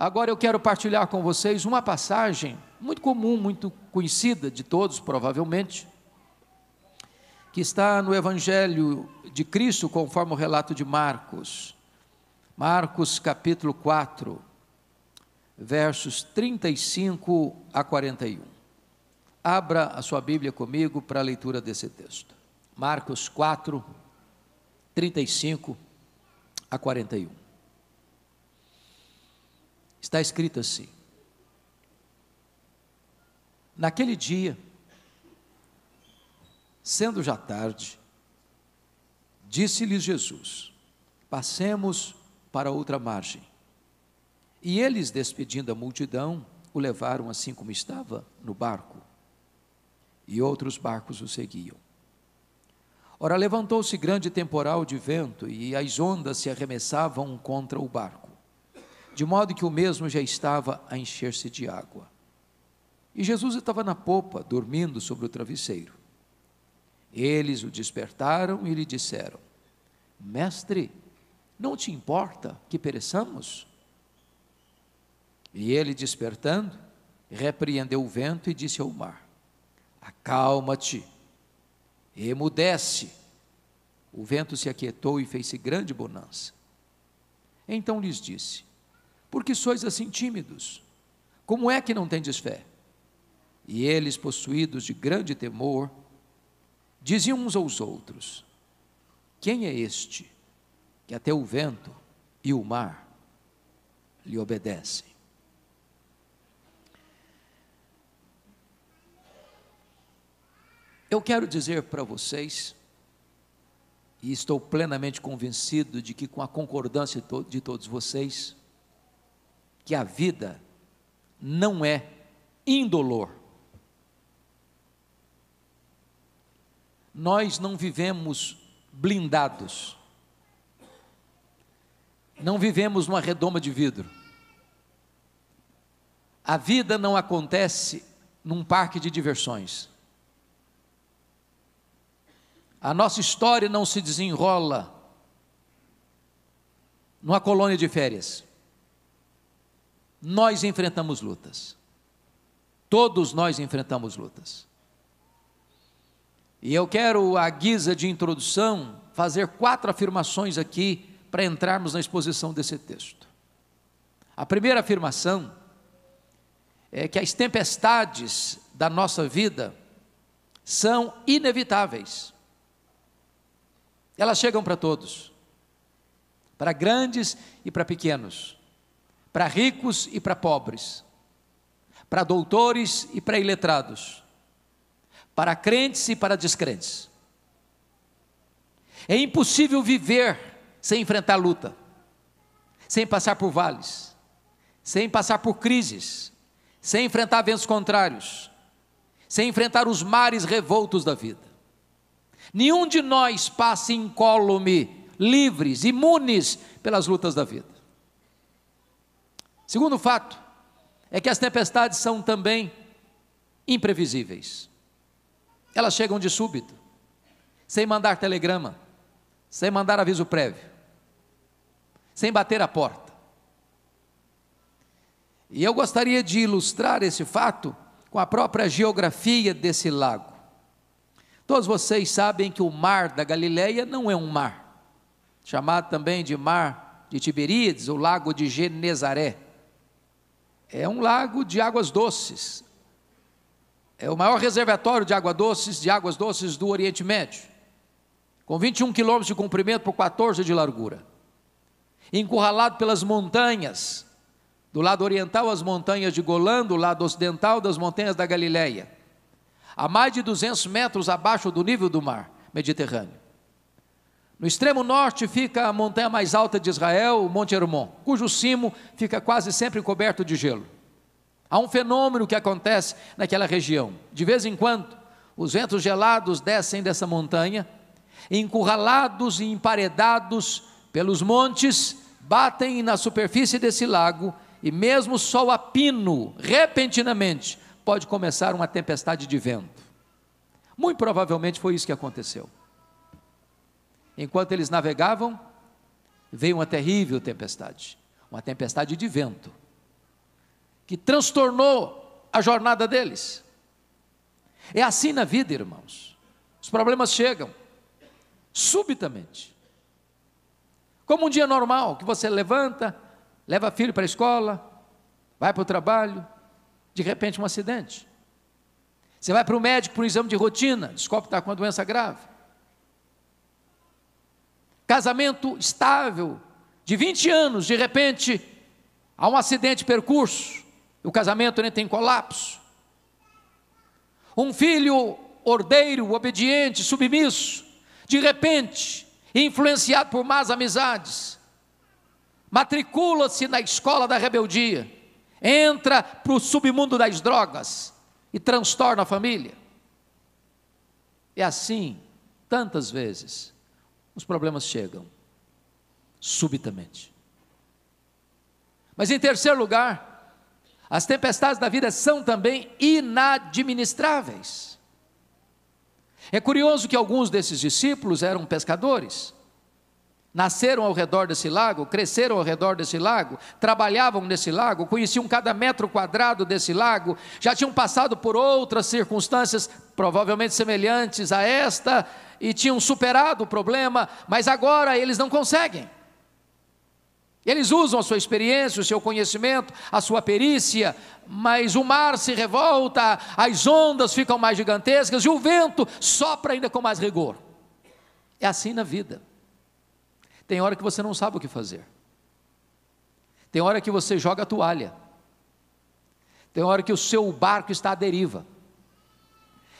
Agora eu quero partilhar com vocês uma passagem muito comum, muito conhecida de todos, provavelmente, que está no Evangelho de Cristo, conforme o relato de Marcos. Marcos capítulo 4, versos 35 a 41. Abra a sua Bíblia comigo para a leitura desse texto. Marcos 4, 35 a 41. Está escrito assim: naquele dia, sendo já tarde, disse-lhes Jesus: passemos para outra margem. E eles, despedindo a multidão, o levaram assim como estava no barco, e outros barcos o seguiam. Ora, levantou-se grande temporal de vento, e as ondas se arremessavam contra o barco, de modo que o mesmo já estava a encher-se de água. E Jesus estava na popa, dormindo sobre o travesseiro. Eles o despertaram e lhe disseram: Mestre, não te importa que pereçamos? E ele, despertando, repreendeu o vento e disse ao mar: acalma-te, emudece. O vento se aquietou e fez-se grande bonança. Então lhes disse: por que sois assim tímidos? Como é que não tendes fé? E eles, possuídos de grande temor, diziam uns aos outros: quem é este que até o vento e o mar lhe obedecem? Eu quero dizer para vocês, e estou plenamente convencido de que com a concordância de todos vocês, que a vida não é indolor. Nós não vivemos blindados, não vivemos numa redoma de vidro. A vida não acontece num parque de diversões. A nossa história não se desenrola numa colônia de férias. Nós enfrentamos lutas. Todos nós enfrentamos lutas. E eu quero, à guisa de introdução, fazer 4 afirmações aqui para entrarmos na exposição desse texto. A primeira afirmação é que as tempestades da nossa vida são inevitáveis. Elas chegam para todos, para grandes e para pequenos, para ricos e para pobres, para doutores e para iletrados, para crentes e para descrentes. É impossível viver sem enfrentar luta, sem passar por vales, sem passar por crises, sem enfrentar ventos contrários, sem enfrentar os mares revoltos da vida. Nenhum de nós passa incólume, livres, imunes pelas lutas da vida. Segundo fato, é que as tempestades são também imprevisíveis. Elas chegam de súbito, sem mandar telegrama, sem mandar aviso prévio, sem bater a porta. E eu gostaria de ilustrar esse fato com a própria geografia desse lago. Todos vocês sabem que o mar da Galileia não é um mar, chamado também de mar de Tiberíades, ou lago de Genezaré. É um lago de águas doces. É o maior reservatório de águas doces do Oriente Médio, com 21 quilômetros de comprimento por 14 de largura. Encurralado pelas montanhas, do lado oriental as montanhas de Golã, do lado ocidental das montanhas da Galileia, a mais de 200 metros abaixo do nível do mar Mediterrâneo. No extremo norte fica a montanha mais alta de Israel, o Monte Hermon, cujo cimo fica quase sempre coberto de gelo. Há um fenômeno que acontece naquela região. De vez em quando, os ventos gelados descem dessa montanha, encurralados e emparedados pelos montes, batem na superfície desse lago, e mesmo o sol a pino, repentinamente, pode começar uma tempestade de vento. Muito provavelmente foi isso que aconteceu. Enquanto eles navegavam, veio uma terrível tempestade, uma tempestade de vento, que transtornou a jornada deles. É assim na vida, irmãos. Os problemas chegam subitamente. Como um dia normal, que você levanta, leva filho para a escola, vai para o trabalho, de repente um acidente. Você vai para o médico para um exame de rotina, descobre que está com uma doença grave. Casamento estável, de 20 anos, de repente, há um acidente de percurso, o casamento entra em colapso. Um filho ordeiro, obediente, submisso, de repente, influenciado por más amizades, matricula-se na escola da rebeldia, entra para o submundo das drogas e transtorna a família. É assim, tantas vezes, os problemas chegam subitamente. Mas em terceiro lugar, as tempestades da vida são também inadministráveis. É curioso que alguns desses discípulos eram pescadores, nasceram ao redor desse lago, cresceram ao redor desse lago, trabalhavam nesse lago, conheciam cada metro quadrado desse lago, já tinham passado por outras circunstâncias provavelmente semelhantes a esta, e tinham superado o problema, mas agora eles não conseguem. Eles usam a sua experiência, o seu conhecimento, a sua perícia, mas o mar se revolta, as ondas ficam mais gigantescas e o vento sopra ainda com mais rigor. É assim na vida. Tem hora que você não sabe o que fazer. Tem hora que você joga a toalha. Tem hora que o seu barco está à deriva.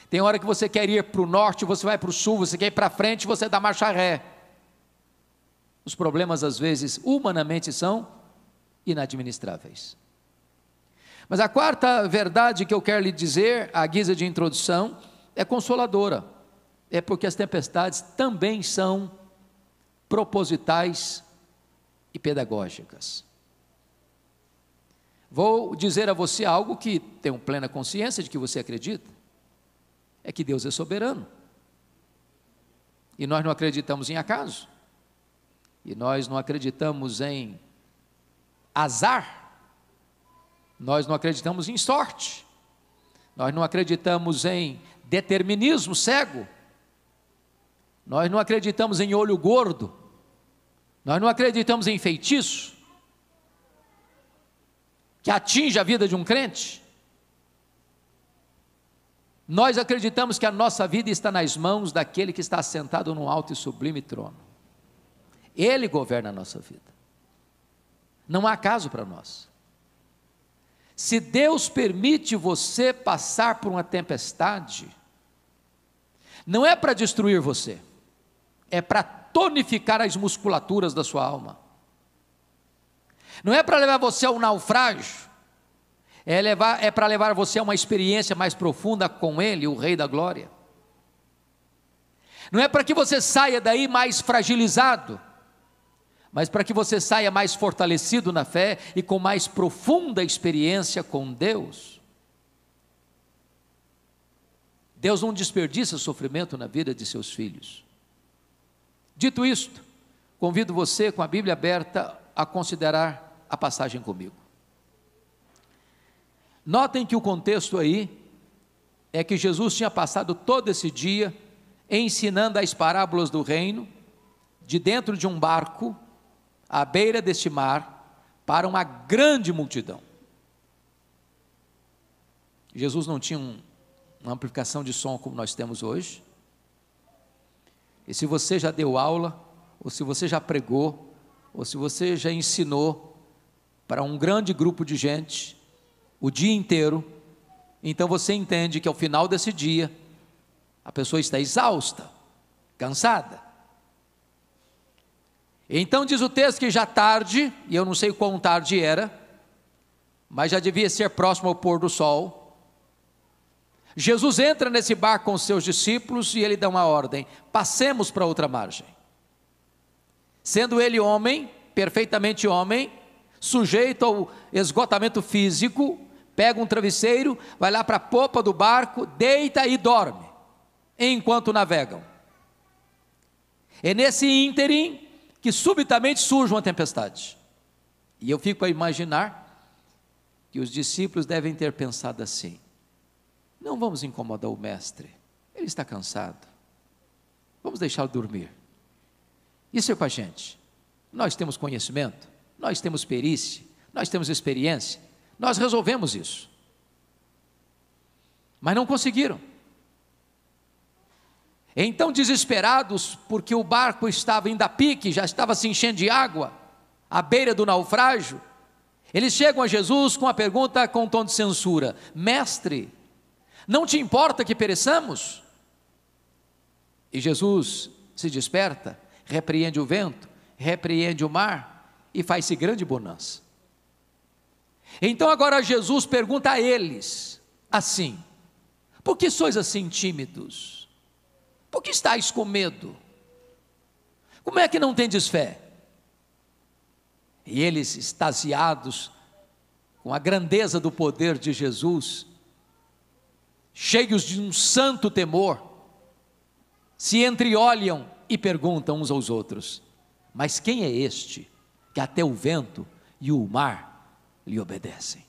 Tem hora que você quer ir para o norte, você vai para o sul, você quer ir para frente, você dá marcha ré. Os problemas, às vezes, humanamente são inadministráveis. Mas a quarta verdade que eu quero lhe dizer, à guisa de introdução, é consoladora. É porque as tempestades também são propositais e pedagógicas. Vou dizer a você algo que tenho plena consciência de que você acredita. É que Deus é soberano. E nós não acreditamos em acaso. E nós não acreditamos em azar, nós não acreditamos em sorte, nós não acreditamos em determinismo cego, nós não acreditamos em olho gordo, nós não acreditamos em feitiço, que atinge a vida de um crente. Nós acreditamos que a nossa vida está nas mãos daquele que está sentado num alto e sublime trono. Ele governa a nossa vida. Não há caso para nós. Se Deus permite você passar por uma tempestade, não é para destruir você, é para tonificar as musculaturas da sua alma. Não é para levar você ao naufrágio, é para levar você a uma experiência mais profunda com Ele, o Rei da Glória. Não é para que você saia daí mais fragilizado, mas para que você saia mais fortalecido na fé e com mais profunda experiência com Deus. Deus não desperdiça sofrimento na vida de seus filhos. Dito isto, convido você, com a Bíblia aberta, a considerar a passagem comigo. Notem que o contexto aí é que Jesus tinha passado todo esse dia ensinando as parábolas do reino, de dentro de um barco, à beira deste mar, para uma grande multidão. Jesus não tinha uma amplificação de som como nós temos hoje. E se você já deu aula, ou se você já pregou, ou se você já ensinou para um grande grupo de gente, o dia inteiro, então você entende que ao final desse dia, a pessoa está exausta, cansada. Então diz o texto que já tarde, e eu não sei quão tarde era, mas já devia ser próximo ao pôr do sol, Jesus entra nesse barco com os seus discípulos e ele dá uma ordem: passemos para outra margem. Sendo ele homem, perfeitamente homem, sujeito ao esgotamento físico, pega um travesseiro, vai lá para a popa do barco, deita e dorme, enquanto navegam. É nesse ínterim que subitamente surge uma tempestade. E eu fico a imaginar que os discípulos devem ter pensado assim: não vamos incomodar o mestre, ele está cansado, vamos deixá-lo dormir. Isso é com a gente. Nós temos conhecimento, nós temos perícia, nós temos experiência, nós resolvemos isso. Mas não conseguiram. Então, desesperados, porque o barco estava indo a pique, já estava se enchendo de água, à beira do naufrágio, eles chegam a Jesus com a pergunta com um tom de censura: mestre, não te importa que pereçamos? E Jesus se desperta, repreende o vento, repreende o mar e faz-se grande bonança. Então agora Jesus pergunta a eles assim: por que sois assim tímidos? Por que estáis com medo? Como é que não tendes fé? E eles, extasiados com a grandeza do poder de Jesus, cheios de um santo temor, se entreolham e perguntam uns aos outros: mas quem é este que até o vento e o mar lhe obedecem?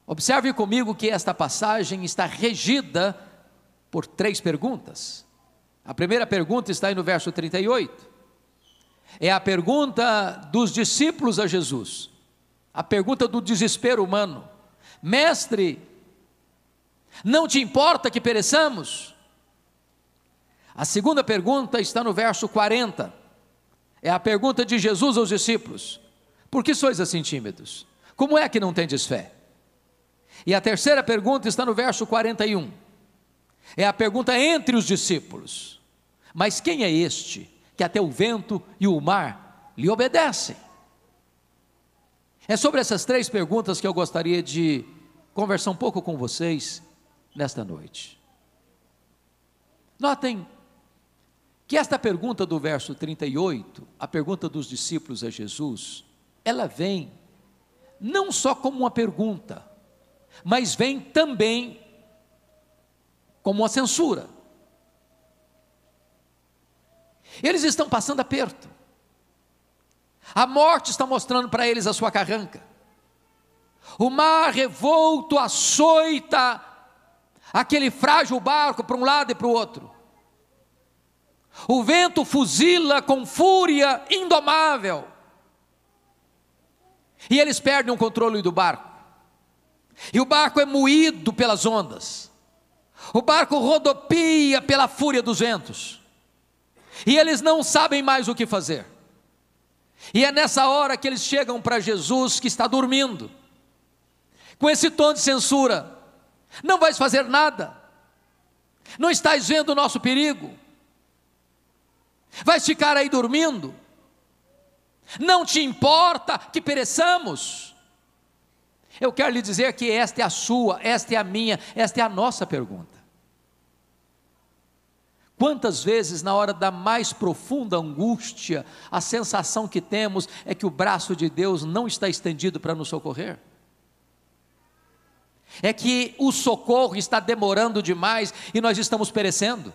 Observe comigo que esta passagem está regida por 3 perguntas. A primeira pergunta está aí no verso 38. É a pergunta dos discípulos a Jesus, a pergunta do desespero humano: mestre, não te importa que pereçamos? A segunda pergunta está no verso 40. É a pergunta de Jesus aos discípulos: por que sois assim tímidos? Como é que não tendes fé? E a terceira pergunta está no verso 41. É a pergunta entre os discípulos: mas quem é este que até o vento e o mar lhe obedecem? É sobre essas 3 perguntas que eu gostaria de conversar um pouco com vocês nesta noite. Notem que esta pergunta do verso 38, a pergunta dos discípulos a Jesus, ela vem não só como uma pergunta, mas vem também como uma censura. Eles estão passando aperto, a morte está mostrando para eles a sua carranca, o mar revolto açoita aquele frágil barco para um lado e para o outro, o vento fuzila com fúria indomável, e eles perdem o controle do barco, e o barco é moído pelas ondas, o barco rodopia pela fúria dos ventos, e eles não sabem mais o que fazer. E é nessa hora que eles chegam para Jesus, que está dormindo, com esse tom de censura: não vais fazer nada? Não estás vendo o nosso perigo? Vais ficar aí dormindo? Não te importa que pereçamos? Eu quero lhe dizer que esta é a sua, esta é a minha, esta é a nossa pergunta. Quantas vezes, na hora da mais profunda angústia, a sensação que temos é que o braço de Deus não está estendido para nos socorrer? É que o socorro está demorando demais e nós estamos perecendo?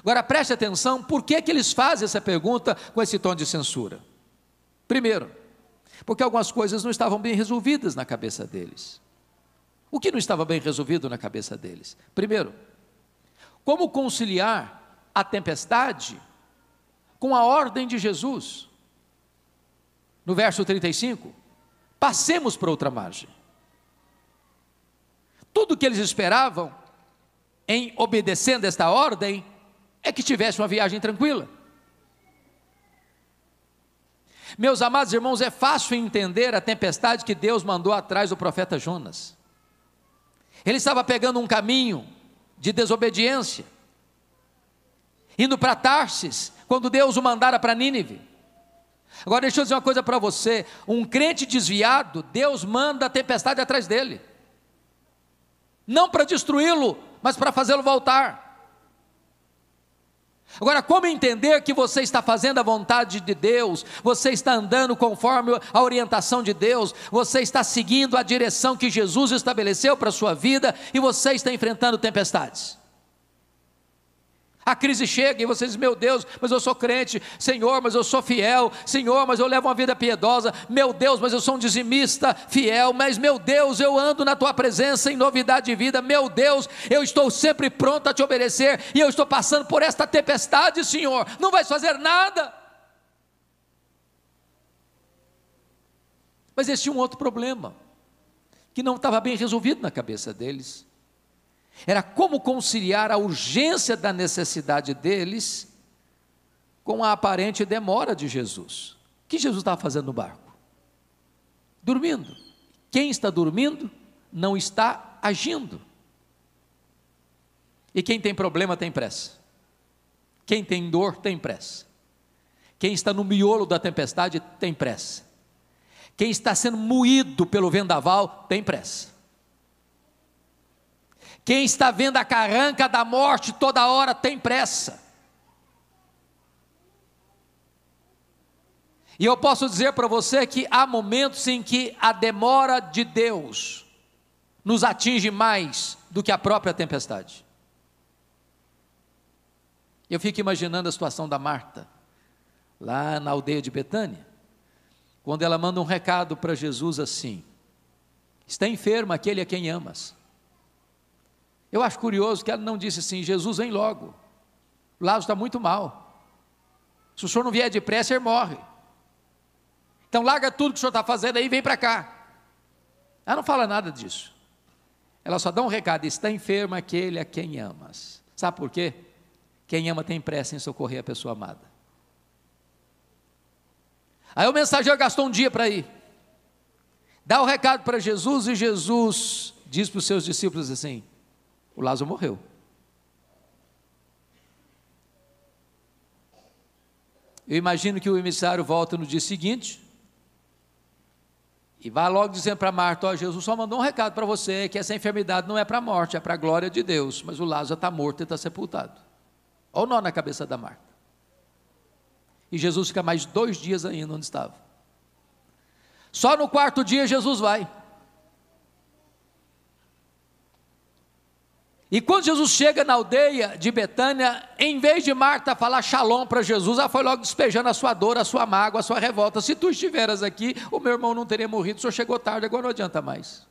Agora preste atenção, por que eles fazem essa pergunta com esse tom de censura? Primeiro, porque algumas coisas não estavam bem resolvidas na cabeça deles. O que não estava bem resolvido na cabeça deles? Primeiro, como conciliar a tempestade com a ordem de Jesus? No verso 35, passemos para outra margem. Tudo que eles esperavam em obedecendo esta ordem é que tivesse uma viagem tranquila. Meus amados irmãos, é fácil entender a tempestade que Deus mandou atrás do profeta Jonas. Ele estava pegando um caminho de desobediência, indo para Tarsis, quando Deus o mandara para Nínive. Agora deixa eu dizer uma coisa para você: um crente desviado, Deus manda a tempestade atrás dele, não para destruí-lo, mas para fazê-lo voltar. Agora, como entender que você está fazendo a vontade de Deus, você está andando conforme a orientação de Deus, você está seguindo a direção que Jesus estabeleceu para a sua vida, e você está enfrentando tempestades? A crise chega e você diz: meu Deus, mas eu sou crente. Senhor, mas eu sou fiel. Senhor, mas eu levo uma vida piedosa. Meu Deus, mas eu sou um dizimista fiel. Mas meu Deus, eu ando na tua presença em novidade de vida. Meu Deus, eu estou sempre pronto a te obedecer. E eu estou passando por esta tempestade, Senhor. Não vais fazer nada. Mas eles tinham um outro problema, que não estava bem resolvido na cabeça deles. Era como conciliar a urgência da necessidade deles com a aparente demora de Jesus. O que Jesus estava fazendo no barco? Dormindo. Quem está dormindo não está agindo. E quem tem problema tem pressa. Quem tem dor tem pressa. Quem está no miolo da tempestade tem pressa. Quem está sendo moído pelo vendaval tem pressa. Quem está vendo a carranca da morte toda hora tem pressa. E eu posso dizer para você que há momentos em que a demora de Deus nos atinge mais do que a própria tempestade. Eu fico imaginando a situação da Marta, lá na aldeia de Betânia, quando ela manda um recado para Jesus assim: está enfermo aquele a quem amas. Eu acho curioso que ela não disse assim: Jesus, vem logo, Lázaro está muito mal, se o senhor não vier depressa, ele morre, então larga tudo que o senhor está fazendo aí e vem para cá. Ela não fala nada disso, ela só dá um recado: está enfermo aquele a quem amas. Sabe por quê? Quem ama tem pressa em socorrer a pessoa amada. Aí o mensageiro gastou um dia para ir, dá o recado para Jesus, e Jesus diz para os seus discípulos assim: o Lázaro morreu. Eu imagino que o emissário volta no dia seguinte e vai logo dizendo para Marta: ó, Jesus só mandou um recado para você, que essa enfermidade não é para a morte, é para a glória de Deus, mas o Lázaro está morto e está sepultado. Olha o nó na cabeça da Marta. E Jesus fica mais 2 dias ainda onde estava. Só no 4º dia Jesus vai. E quando Jesus chega na aldeia de Betânia, em vez de Marta falar shalom para Jesus, ela foi logo despejando a sua dor, a sua mágoa, a sua revolta: se tu estiveras aqui, o meu irmão não teria morrido, o senhor chegou tarde, agora não adianta mais.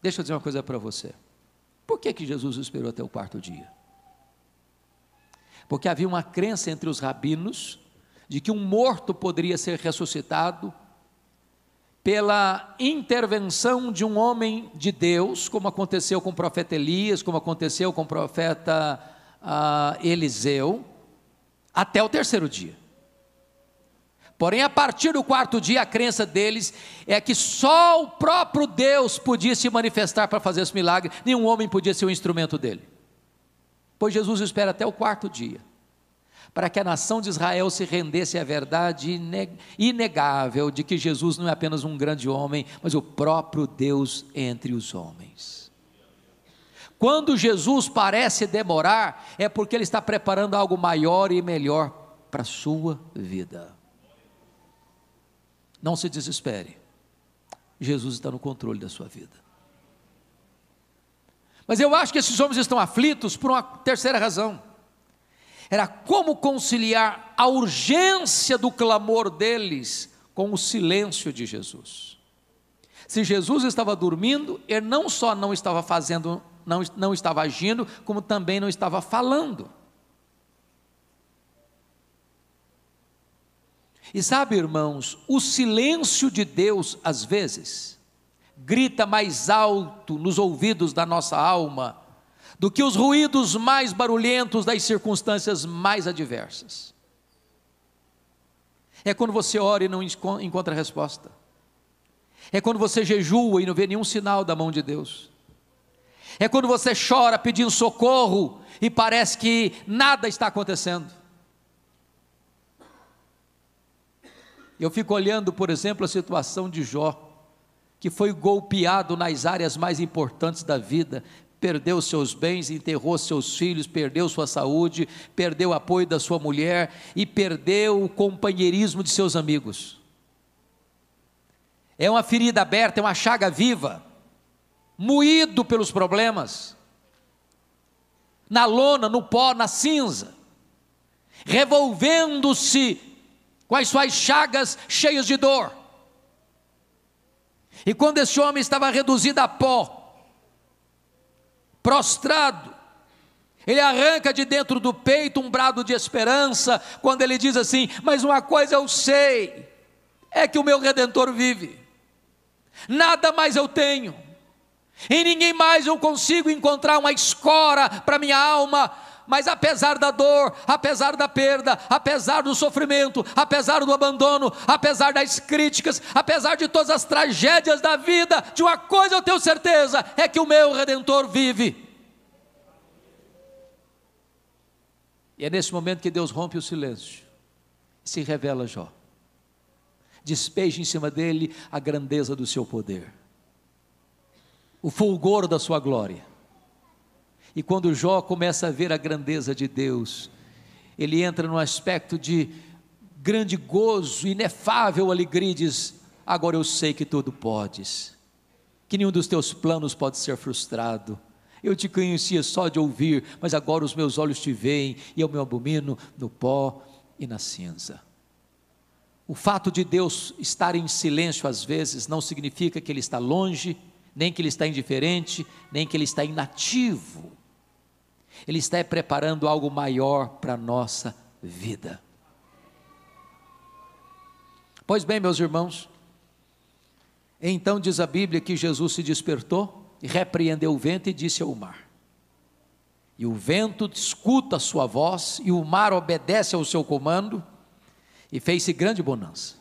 Deixa eu dizer uma coisa para você. Por que Jesus esperou até o 4º dia? Porque havia uma crença entre os rabinos de que um morto poderia ser ressuscitado pela intervenção de um homem de Deus, como aconteceu com o profeta Elias, como aconteceu com o profeta Eliseu, até o 3º dia. Porém, a partir do 4º dia, a crença deles é que só o próprio Deus podia se manifestar para fazer esse milagre, nenhum homem podia ser um instrumento dele. Pois Jesus espera até o 4º dia, para que a nação de Israel se rendesse à verdade inegável de que Jesus não é apenas um grande homem, mas o próprio Deus entre os homens. Quando Jesus parece demorar, é porque Ele está preparando algo maior e melhor para a sua vida. Não se desespere, Jesus está no controle da sua vida. Mas eu acho que esses homens estão aflitos por uma terceira razão. Era como conciliar a urgência do clamor deles com o silêncio de Jesus. Se Jesus estava dormindo, ele não só não estava fazendo, não estava agindo, como também não estava falando. E sabe, irmãos, o silêncio de Deus, às vezes, grita mais alto nos ouvidos da nossa alma, do que os ruídos mais barulhentos das circunstâncias mais adversas. É quando você ora e não encontra resposta. É quando você jejua e não vê nenhum sinal da mão de Deus. É quando você chora pedindo socorro e parece que nada está acontecendo. Eu fico olhando, por exemplo, a situação de Jó, que foi golpeado nas áreas mais importantes da vida, perdeu seus bens, enterrou seus filhos, perdeu sua saúde, perdeu o apoio da sua mulher e perdeu o companheirismo de seus amigos. É uma ferida aberta, é uma chaga viva, moído pelos problemas. na lona, no pó, na cinza, revolvendo-se com as suas chagas cheias de dor. E quando esse homem estava reduzido a pó, prostrado, ele arranca de dentro do peito um brado de esperança, quando ele diz assim: mas uma coisa eu sei, é que o meu Redentor vive, nada mais eu tenho, em ninguém mais eu consigo encontrar uma escora para minha alma. Mas apesar da dor, apesar da perda, apesar do sofrimento, apesar do abandono, apesar das críticas, apesar de todas as tragédias da vida, de uma coisa eu tenho certeza, é que o meu Redentor vive. E é nesse momento que Deus rompe o silêncio, se revela a Jó, despeja em cima dele a grandeza do seu poder, o fulgor da sua glória. E quando Jó começa a ver a grandeza de Deus, ele entra num aspecto de grande gozo, inefável alegria, e diz: agora eu sei que tudo podes, que nenhum dos teus planos pode ser frustrado. Eu te conhecia só de ouvir, mas agora os meus olhos te veem, e eu me abomino no pó e na cinza. O fato de Deus estar em silêncio às vezes não significa que Ele está longe, nem que Ele está indiferente, nem que Ele está inativo. Ele está preparando algo maior para a nossa vida. Pois bem, meus irmãos, então diz a Bíblia que Jesus se despertou, e repreendeu o vento e disse ao mar, e o vento escuta a sua voz, e o mar obedece ao seu comando, e fez-se grande bonança.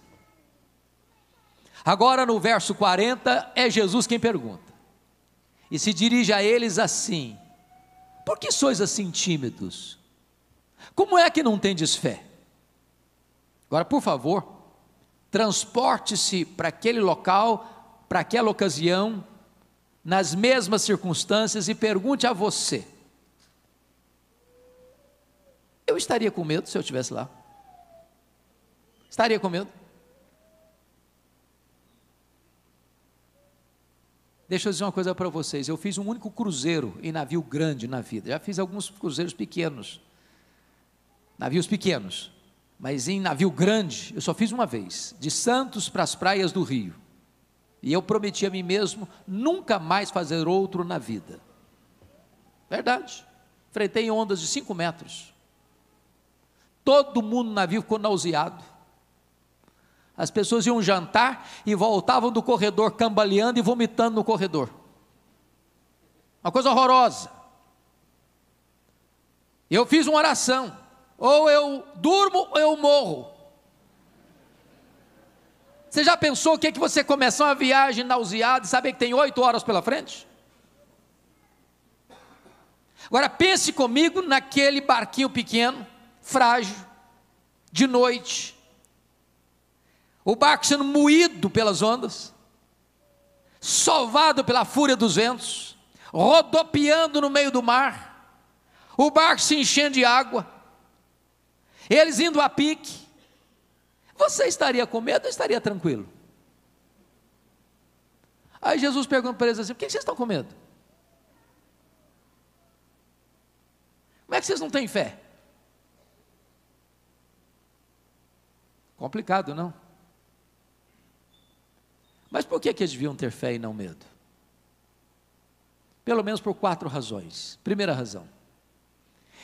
Agora no verso 40, é Jesus quem pergunta, e se dirige a eles assim: por que sois assim tímidos? Como é que não tendes fé? Agora, por favor, transporte-se para aquele local, para aquela ocasião, nas mesmas circunstâncias, e pergunte a você: eu estaria com medo se eu estivesse lá? Estaria com medo? Deixa eu dizer uma coisa para vocês, eu fiz um único cruzeiro em navio grande na vida, já fiz alguns cruzeiros pequenos, navios pequenos, mas em navio grande, eu só fiz uma vez, de Santos para as praias do Rio, e eu prometi a mim mesmo, nunca mais fazer outro na vida, verdade, enfrentei ondas de 5 metros, todo mundo no navio ficou nauseado, as pessoas iam jantar e voltavam do corredor cambaleando e vomitando no corredor, uma coisa horrorosa. Eu fiz uma oração: ou eu durmo ou eu morro. Você já pensou o que é que você começar uma viagem nauseado e saber que tem 8 horas pela frente? Agora pense comigo naquele barquinho pequeno, frágil, de noite, o barco sendo moído pelas ondas, sovado pela fúria dos ventos, rodopiando no meio do mar, o barco se enchendo de água, eles indo a pique. Você estaria com medo ou estaria tranquilo? Aí Jesus pergunta para eles assim: por que vocês estão com medo? Como é que vocês não têm fé? Complicado, não? Mas por que eles deviam ter fé e não medo? Pelo menos por 4 razões. Primeira razão,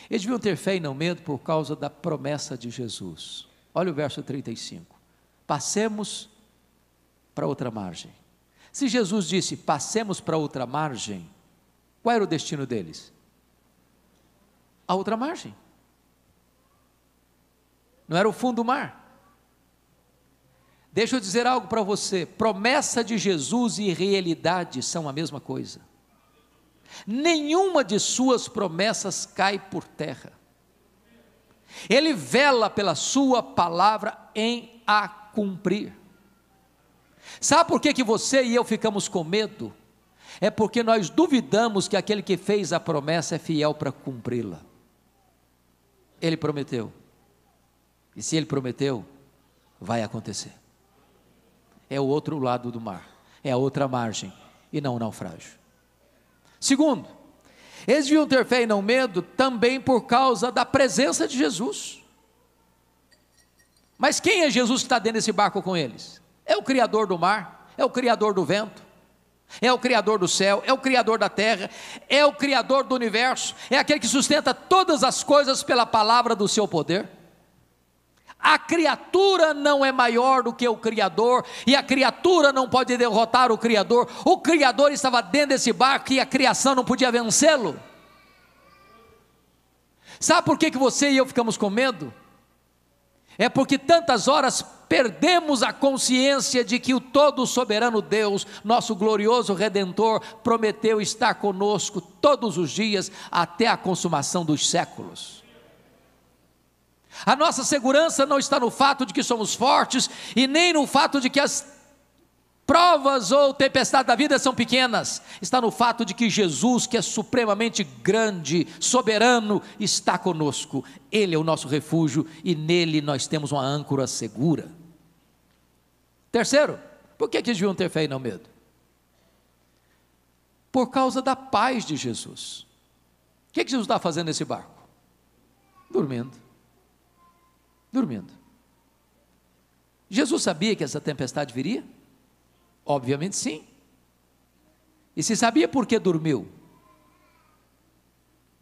eles deviam ter fé e não medo por causa da promessa de Jesus. Olha o verso 35, passemos para outra margem. Se Jesus disse passemos para outra margem, qual era o destino deles? A outra margem, não era o fundo do mar. Deixa eu dizer algo para você, promessa de Jesus e realidade são a mesma coisa, nenhuma de suas promessas cai por terra, Ele vela pela sua palavra em a cumprir. Sabe por que você e eu ficamos com medo? É porque nós duvidamos que aquele que fez a promessa é fiel para cumpri-la. Ele prometeu, e se Ele prometeu, vai acontecer. É o outro lado do mar, é a outra margem, e não o naufrágio. Segundo, Eles deviam ter fé e não medo também por causa da presença de Jesus. Mas quem é Jesus que está dentro desse barco com eles? É o Criador do mar, é o Criador do vento, é o Criador do céu, é o Criador da terra, é o Criador do universo, é aquele que sustenta todas as coisas pela palavra do seu poder. A criatura não é maior do que o Criador, e a criatura não pode derrotar o Criador. O Criador estava dentro desse barco e a criação não podia vencê-lo. Sabe por que você e eu ficamos com medo? É porque tantas horas perdemos a consciência de que o todo soberano Deus, nosso glorioso Redentor, prometeu estar conosco todos os dias até a consumação dos séculos. A nossa segurança não está no fato de que somos fortes e nem no fato de que as provas ou tempestades da vida são pequenas. Está no fato de que Jesus, que é supremamente grande, soberano, está conosco. Ele é o nosso refúgio e nele nós temos uma âncora segura. Terceiro, por que eles deviam ter fé e não medo? Por causa da paz de Jesus. O que Jesus está fazendo nesse barco? Dormindo. Jesus sabia que essa tempestade viria? Obviamente sim. E se sabia por que dormiu?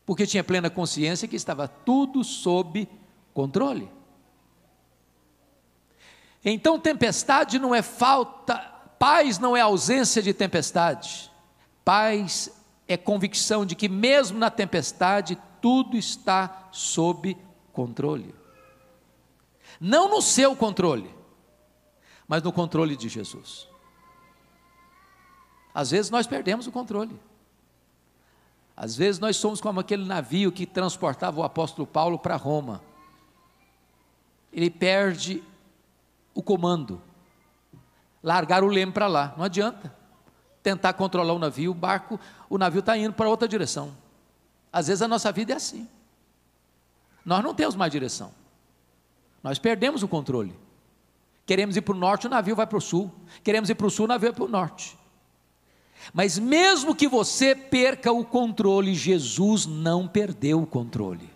Porque tinha plena consciência que estava tudo sob controle. Então tempestade não é falta, paz não é ausência de tempestade. Paz é convicção de que mesmo na tempestade tudo está sob controle. Não no seu controle, mas no controle de Jesus. Às vezes nós perdemos o controle. Às vezes nós somos como aquele navio que transportava o apóstolo Paulo para Roma. Ele perde o comando. Largar o leme para lá, não adianta. Tentar controlar o navio, o navio está indo para outra direção. Às vezes a nossa vida é assim. Nós não temos mais direção. Nós perdemos o controle. Queremos ir para o norte, o navio vai para o sul. Queremos ir para o sul, o navio vai para o norte. Mas mesmo que você perca o controle, Jesus não perdeu o controle.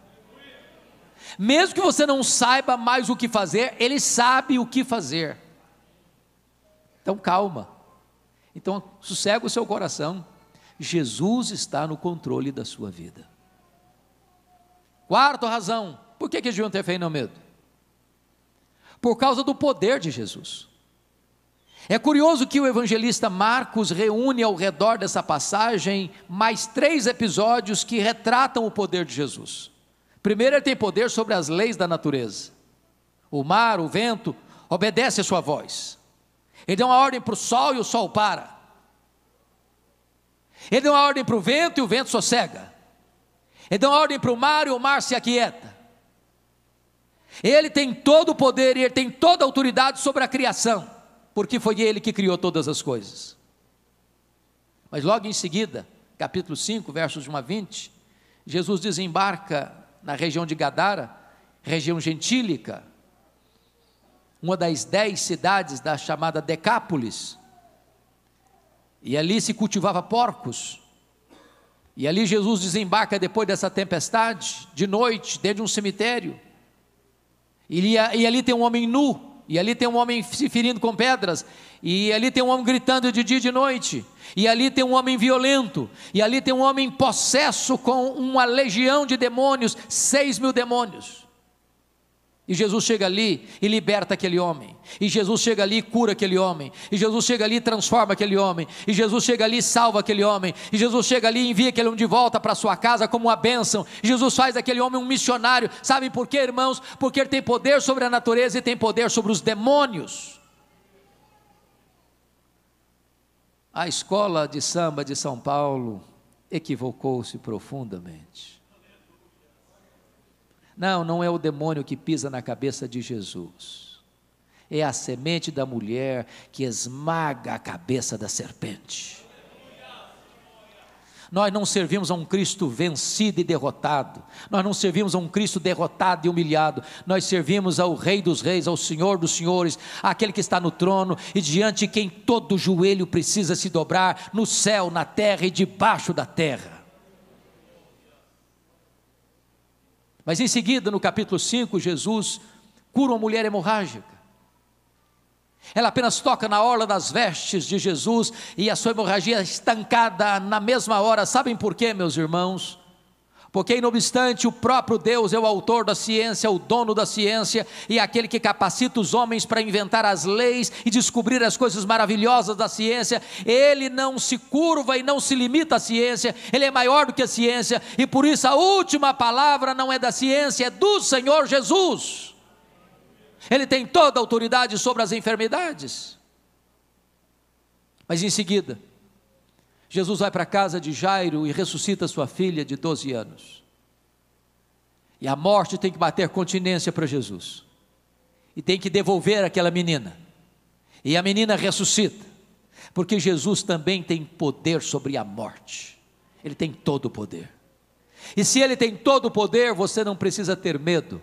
Mesmo que você não saiba mais o que fazer, Ele sabe o que fazer. Então calma. Então sossega o seu coração. Jesus está no controle da sua vida. Quarta razão, por que eles deviam ter fé e não medo? Por causa do poder de Jesus. É curioso que o evangelista Marcos reúne ao redor dessa passagem mais 3 episódios que retratam o poder de Jesus. Primeiro, ele tem poder sobre as leis da natureza. O mar, o vento, obedece a sua voz. Ele deu uma ordem para o sol e o sol para. Ele deu uma ordem para o vento e o vento sossega. Ele deu uma ordem para o mar e o mar se aquieta. Ele tem todo o poder e ele tem toda a autoridade sobre a criação, porque foi ele que criou todas as coisas. Mas logo em seguida, capítulo 5, versos de 1 a 20, Jesus desembarca na região de Gadara, região gentílica, uma das 10 cidades da chamada Decápolis, e ali se cultivava porcos, e ali Jesus desembarca depois dessa tempestade, de noite, dentro de um cemitério, e ali tem um homem nu, e ali tem um homem se ferindo com pedras, e ali tem um homem gritando de dia e de noite, e ali tem um homem violento, e ali tem um homem possesso com uma legião de demônios, 6.000 demônios, e Jesus chega ali e liberta aquele homem, e Jesus chega ali e cura aquele homem, e Jesus chega ali e transforma aquele homem, e Jesus chega ali e salva aquele homem, e Jesus chega ali e envia aquele homem de volta para sua casa como uma bênção. E Jesus faz daquele homem um missionário. Sabem por quê, irmãos? Porque ele tem poder sobre a natureza e tem poder sobre os demônios. A escola de samba de São Paulo equivocou-se profundamente. Não é o demônio que pisa na cabeça de Jesus, é a semente da mulher que esmaga a cabeça da serpente. Nós não servimos a um Cristo vencido e derrotado, nós não servimos a um Cristo derrotado e humilhado, nós servimos ao Rei dos Reis, ao Senhor dos Senhores, aquele que está no trono e diante de quem todo joelho precisa se dobrar, no céu, na terra e debaixo da terra. Mas em seguida, no capítulo 5, Jesus cura uma mulher hemorrágica. Ela apenas toca na orla das vestes de Jesus e a sua hemorragia é estancada na mesma hora. Sabem por quê, meus irmãos? Porque, não obstante, o próprio Deus é o autor da ciência, o dono da ciência, e aquele que capacita os homens para inventar as leis e descobrir as coisas maravilhosas da ciência. Ele não se curva e não se limita à ciência, ele é maior do que a ciência, e por isso a última palavra não é da ciência, é do Senhor Jesus. Ele tem toda a autoridade sobre as enfermidades. Mas em seguida, Jesus vai para a casa de Jairo e ressuscita sua filha de 12 anos. E a morte tem que bater continência para Jesus. E tem que devolver aquela menina. E a menina ressuscita. Porque Jesus também tem poder sobre a morte. Ele tem todo o poder. E se ele tem todo o poder, você não precisa ter medo.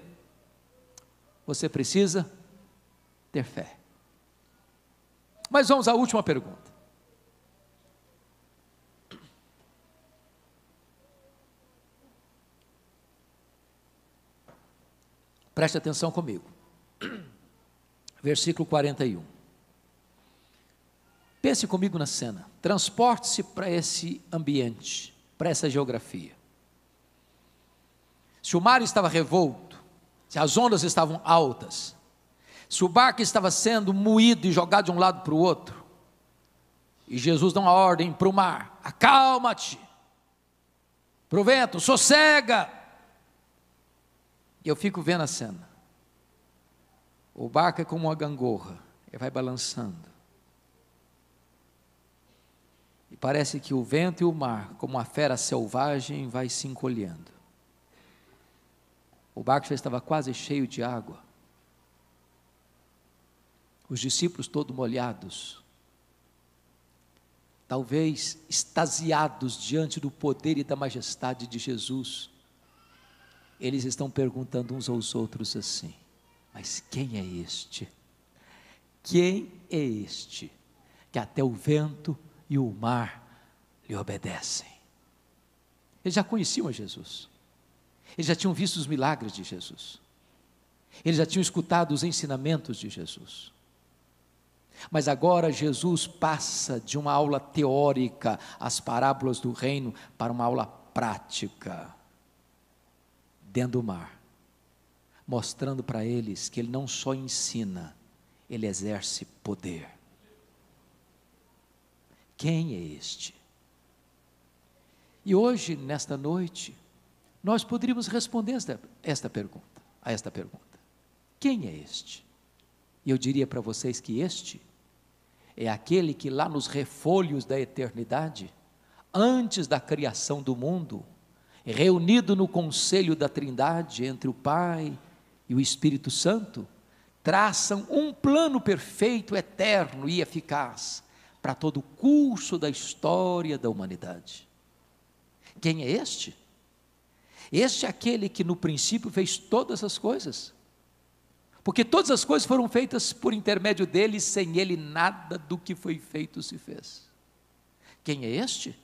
Você precisa ter fé. Mas vamos à última pergunta. Preste atenção comigo, versículo 41, pense comigo na cena, transporte-se para esse ambiente, para essa geografia. Se o mar estava revolto, se as ondas estavam altas, se o barco estava sendo moído e jogado de um lado para o outro, e Jesus dá uma ordem para o mar: acalma-te, para o vento, sossega. E eu fico vendo a cena. O barco é como uma gangorra, ele vai balançando. E parece que o vento e o mar, como uma fera selvagem, vai se encolhendo. O barco já estava quase cheio de água. Os discípulos todos molhados, talvez extasiados diante do poder e da majestade de Jesus. Eles estão perguntando uns aos outros assim: mas quem é este? Quem é este que até o vento e o mar lhe obedecem? Eles já conheciam a Jesus, eles já tinham visto os milagres de Jesus, eles já tinham escutado os ensinamentos de Jesus. Mas agora Jesus passa de uma aula teórica, as parábolas do reino, para uma aula prática, dentro do mar, mostrando para eles que ele não só ensina, ele exerce poder. Quem é este? E hoje, nesta noite, nós poderíamos responder a esta pergunta: quem é este? E eu diria para vocês que este é aquele que lá nos refolhos da eternidade, antes da criação do mundo, reunido no conselho da Trindade, entre o Pai e o Espírito Santo, traçam um plano perfeito, eterno e eficaz, para todo o curso da história da humanidade. Quem é este? Este é aquele que no princípio fez todas as coisas, porque todas as coisas foram feitas por intermédio dele, sem ele nada do que foi feito se fez. Quem é este?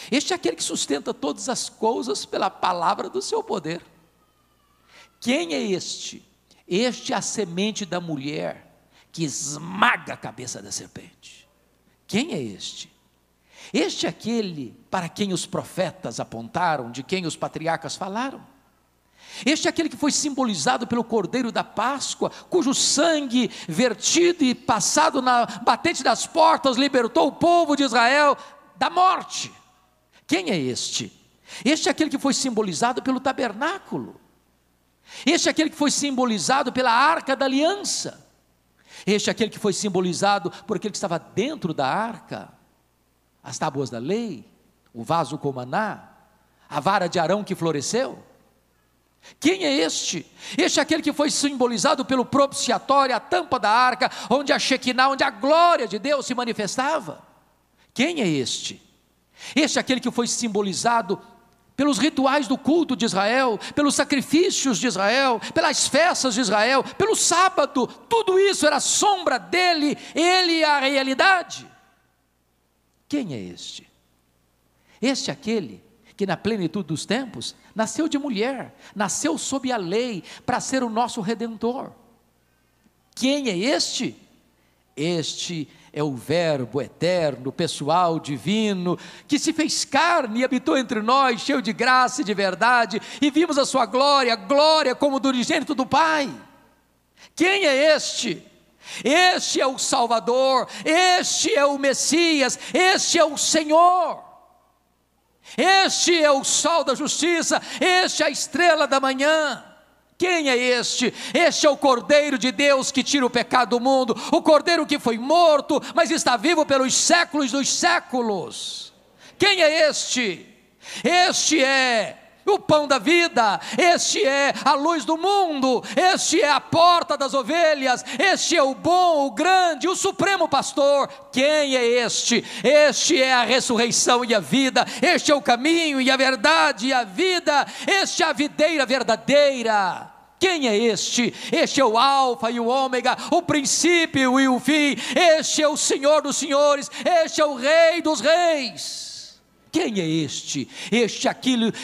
Este é aquele que sustenta todas as coisas pela palavra do seu poder. Quem é este? Este é a semente da mulher que esmaga a cabeça da serpente. Quem é este? Este é aquele para quem os profetas apontaram, de quem os patriarcas falaram. Este é aquele que foi simbolizado pelo Cordeiro da Páscoa, cujo sangue vertido e passado na batente das portas libertou o povo de Israel da morte. Quem é este? Este é aquele que foi simbolizado pelo tabernáculo. Este é aquele que foi simbolizado pela arca da aliança. Este é aquele que foi simbolizado por aquele que estava dentro da arca, as tábuas da lei, o vaso com maná, a vara de Arão que floresceu. Quem é este? Este é aquele que foi simbolizado pelo propiciatório, a tampa da arca, onde a Shekinah, onde a glória de Deus se manifestava. Quem é este? Este é aquele que foi simbolizado pelos rituais do culto de Israel, pelos sacrifícios de Israel, pelas festas de Israel, pelo sábado. Tudo isso era sombra dele, ele é a realidade. Quem é este? Este é aquele que na plenitude dos tempos, nasceu de mulher, nasceu sob a lei, para ser o nosso Redentor. Quem é este? Este é o Verbo eterno, pessoal, divino, que se fez carne e habitou entre nós, cheio de graça e de verdade, e vimos a sua glória, glória como do unigênito do Pai. Quem é este? Este é o Salvador, este é o Messias, este é o Senhor. Este é o sol da justiça, este é a estrela da manhã. Quem é este? Este é o Cordeiro de Deus que tira o pecado do mundo, o Cordeiro que foi morto, mas está vivo pelos séculos dos séculos. Quem é este? Este é o pão da vida, este é a luz do mundo, este é a porta das ovelhas, este é o bom, o grande, o supremo pastor. Quem é este? Este é a ressurreição e a vida, este é o caminho e a verdade e a vida, este é a videira verdadeira. Quem é este? Este é o Alfa e o Ômega, o princípio e o fim. Este é o Senhor dos senhores, este é o Rei dos reis. Quem é este? Este é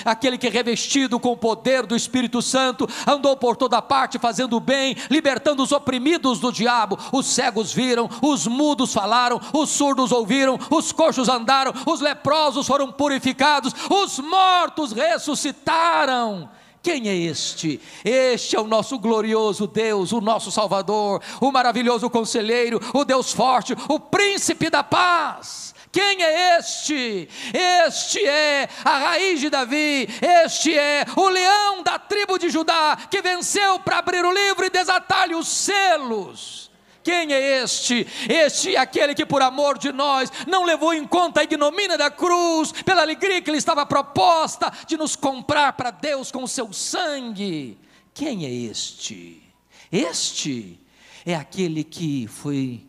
aquele que revestido com o poder do Espírito Santo, andou por toda parte fazendo o bem, libertando os oprimidos do diabo. Os cegos viram, os mudos falaram, os surdos ouviram, os coxos andaram, os leprosos foram purificados, os mortos ressuscitaram. Quem é este? Este é o nosso glorioso Deus, o nosso Salvador, o maravilhoso Conselheiro, o Deus forte, o Príncipe da paz. Quem é este? Este é a raiz de Davi, este é o leão da tribo de Judá, que venceu para abrir o livro e desatar-lhe os selos. Quem é este? Este é aquele que por amor de nós não levou em conta a ignomínia da cruz, pela alegria que lhe estava proposta de nos comprar para Deus com o seu sangue. Quem é este? Este é aquele que foi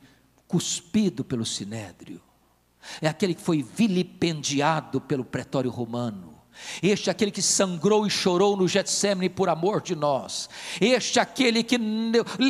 cuspido pelo sinédrio, é aquele que foi vilipendiado pelo pretório romano. Este é aquele que sangrou e chorou no Getsêmani por amor de nós. Este é aquele que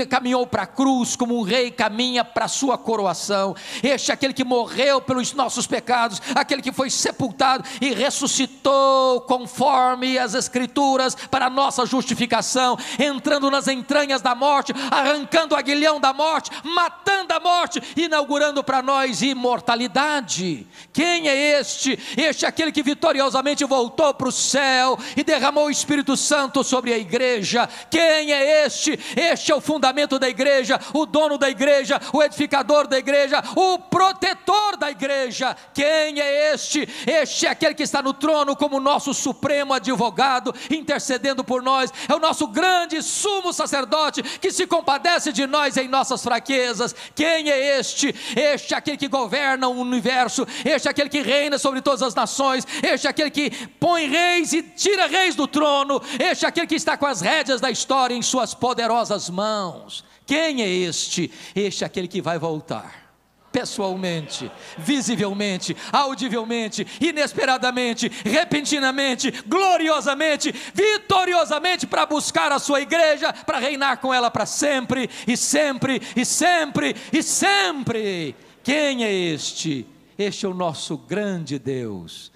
caminhou para a cruz como um rei caminha para a sua coroação. Este é aquele que morreu pelos nossos pecados, aquele que foi sepultado e ressuscitou conforme as Escrituras para a nossa justificação, entrando nas entranhas da morte, arrancando o aguilhão da morte, matando a morte, inaugurando para nós imortalidade. Quem é este? Este é aquele que vitoriosamente voltou para o céu e derramou o Espírito Santo sobre a igreja. Quem é este? Este é o fundamento da igreja, o dono da igreja, o edificador da igreja, o protetor da igreja. Quem é este? Este é aquele que está no trono como nosso supremo advogado, intercedendo por nós. É o nosso grande sumo sacerdote que se compadece de nós em nossas fraquezas. Quem é este? Este é aquele que governa o universo, este é aquele que reina sobre todas as nações, este é aquele que põe reis e tira reis do trono, este é aquele que está com as rédeas da história em suas poderosas mãos. Quem é este? Este é aquele que vai voltar pessoalmente, visivelmente, audivelmente, inesperadamente, repentinamente, gloriosamente, vitoriosamente, para buscar a sua igreja, para reinar com ela para sempre, e sempre, e sempre, e sempre. Quem é este? Este é o nosso grande Deus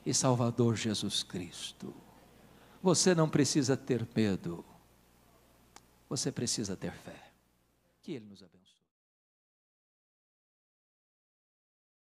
e Salvador Jesus Cristo. Você não precisa ter medo, você precisa ter fé. Que Ele nos abençoe.